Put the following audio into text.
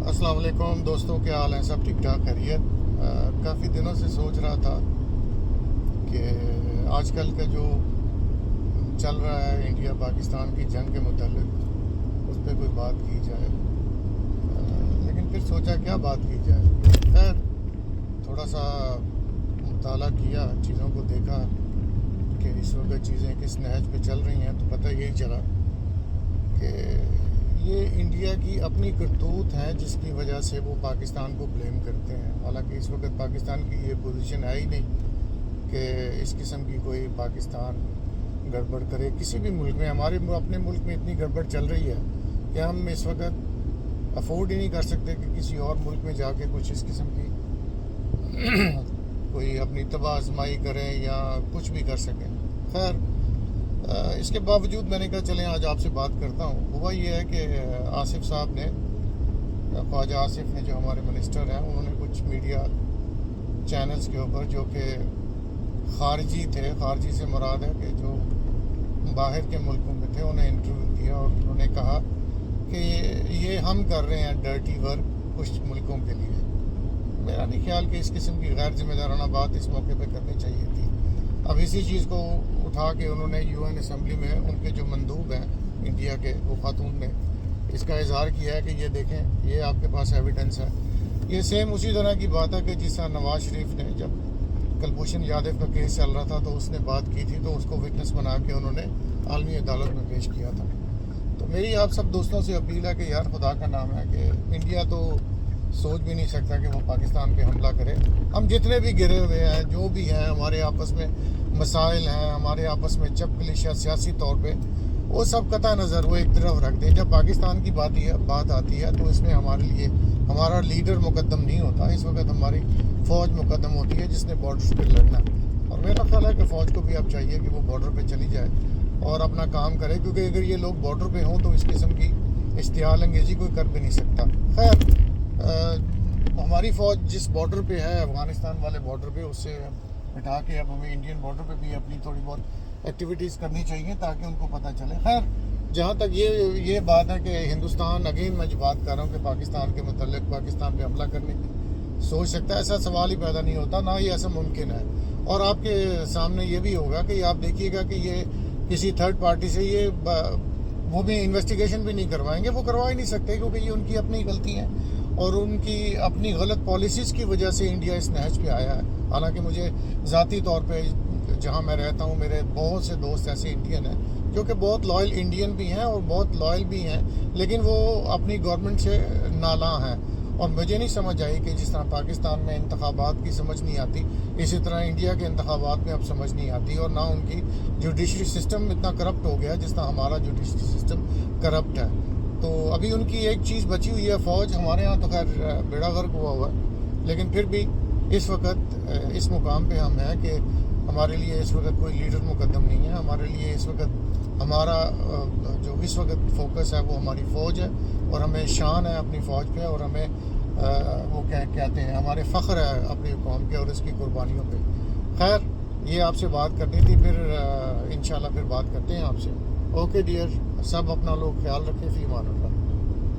अस्सलाम वालेकुम दोस्तों, क्या हाल है? सब ठीक ठाक, खैरियत। काफ़ी दिनों से सोच रहा था कि आजकल का जो चल रहा है इंडिया पाकिस्तान की जंग के मुतालिक उस पर कोई बात की जाए, लेकिन फिर सोचा क्या बात की जाए। खैर, थोड़ा सा मुताला किया, चीज़ों को देखा कि इस वक्त चीज़ें किस नहज पे चल रही हैं, तो पता यही चला कि ये इंडिया की अपनी करतूत है जिसकी वजह से वो पाकिस्तान को ब्लेम करते हैं। हालांकि इस वक्त पाकिस्तान की ये पोजीशन है ही नहीं कि इस किस्म की कोई पाकिस्तान गड़बड़ करे किसी भी मुल्क में। हमारे अपने मुल्क में इतनी गड़बड़ चल रही है कि हम इस वक्त अफोर्ड ही नहीं कर सकते कि किसी और मुल्क में जाके कुछ इस किस्म की कोई अपनी तबाह आजमाई करें या कुछ भी कर सकें। खैर, इसके बावजूद मैंने कहा चलें आज आपसे बात करता हूँ। हुआ ये है कि आसिफ साहब ने, ख्वाजा आसिफ ने, जो हमारे मिनिस्टर हैं, उन्होंने कुछ मीडिया चैनल्स के ऊपर जो कि खारजी थे, खारजी से मुराद है कि जो बाहर के मुल्कों में थे, उन्हें इंटरव्यू दिया और उन्होंने कहा कि ये हम कर रहे हैं डर्टी वर्क कुछ मुल्कों के लिए। मेरा नहीं ख्याल कि इस किस्म की गैर जिम्मेदाराना बात इस मौके पर करनी चाहिए थी। अब इसी चीज़ को उठा के उन्होंने यूएन असम्बली में उनके जो मंदूब हैं इंडिया के, वो खातून ने इसका इजहार किया है कि ये देखें, ये आपके पास एविडेंस है। ये सेम उसी तरह की बात है कि जिस तरह नवाज शरीफ ने, जब कुलभूषण यादव का केस चल रहा था तो उसने बात की थी, तो उसको विटनेस बना के उन्होंने आलमी अदालत में पेश किया था। तो मेरी आप सब दोस्तों से अपील है कि यार खुदा का नाम है कि इंडिया तो सोच भी नहीं सकता कि वो पाकिस्तान पे हमला करे। हम जितने भी गिरे हुए हैं, जो भी हैं, हमारे आपस में मसाइल हैं, हमारे आपस में चपकलिश है सियासी तौर पे, वो सब कतई नज़र वो एक तरफ रख दें। जब पाकिस्तान की बात आती है तो इसमें हमारे लिए हमारा लीडर मुकद्दम नहीं होता। इस वक्त हमारी फ़ौज मुकद्दम होती है जिसने बॉर्डर पर लड़ना। और मेरा ख्याल है कि फ़ौज को भी अब चाहिए कि वो बॉर्डर पर चली जाए और अपना काम करे, क्योंकि अगर ये लोग बॉर्डर पर हों तो इस किस्म की इश्तियाल अंगेज़ी कोई कर भी नहीं सकता। खैर, हमारी फ़ौज जिस बॉर्डर पे है, अफ़गानिस्तान वाले बॉर्डर पे, उससे हटा के अब हमें इंडियन बॉर्डर पे भी अपनी थोड़ी बहुत एक्टिविटीज़ करनी चाहिए ताकि उनको पता चले। खैर, जहाँ तक ये बात है कि हिंदुस्तान, अगेन मैं जो बात कर रहा हूँ कि पाकिस्तान के मतलब पाकिस्तान पे हमला करने की सोच सकता है, ऐसा सवाल ही पैदा नहीं होता, ना ही ऐसा मुमकिन है। और आपके सामने ये भी होगा कि आप देखिएगा कि ये किसी थर्ड पार्टी से ये वो भी इन्वेस्टिगेशन भी नहीं करवाएंगे, वो करवा ही नहीं सकते, क्योंकि ये उनकी अपनी गलती है और उनकी अपनी गलत पॉलिसीज़ की वजह से इंडिया इस नहज पे आया है। हालांकि मुझे ज़ाती तौर पे जहाँ मैं रहता हूँ, मेरे बहुत से दोस्त ऐसे इंडियन हैं जो कि बहुत लॉयल इंडियन भी हैं और बहुत लॉयल भी हैं, लेकिन वो अपनी गवर्नमेंट से नाला हैं। और मुझे नहीं समझ आई कि जिस तरह पाकिस्तान में इंतखाबात की समझ नहीं आती, इसी तरह इंडिया के इंतखाबात में अब समझ नहीं आती। और ना उनकी जुडिशरी सिस्टम इतना करप्ट हो गया जिस तरह हमारा जुडिशरी सिस्टम करप्ट है। तो अभी उनकी एक चीज़ बची हुई है, फ़ौज। हमारे यहाँ तो खैर बेड़ा गर्क हुआ है, लेकिन फिर भी इस वक्त इस मुकाम पे हम हैं कि हमारे लिए इस वक्त कोई लीडर मुकद्दम नहीं है। हमारे लिए इस वक्त हमारा जो इस वक्त फोकस है वो हमारी फ़ौज है, और हमें शान है अपनी फ़ौज पे, और हमें वो कहते हैं, हमारे फ़ख्र है अपनी कौम के और इसकी कुर्बानियों पे। खैर, ये आपसे बात करनी थी, फिर इंशाल्लाह फिर बात करते हैं आपसे। ओके डियर, सब अपना लोग ख्याल रखें। फ़ी अमान अल्लाह।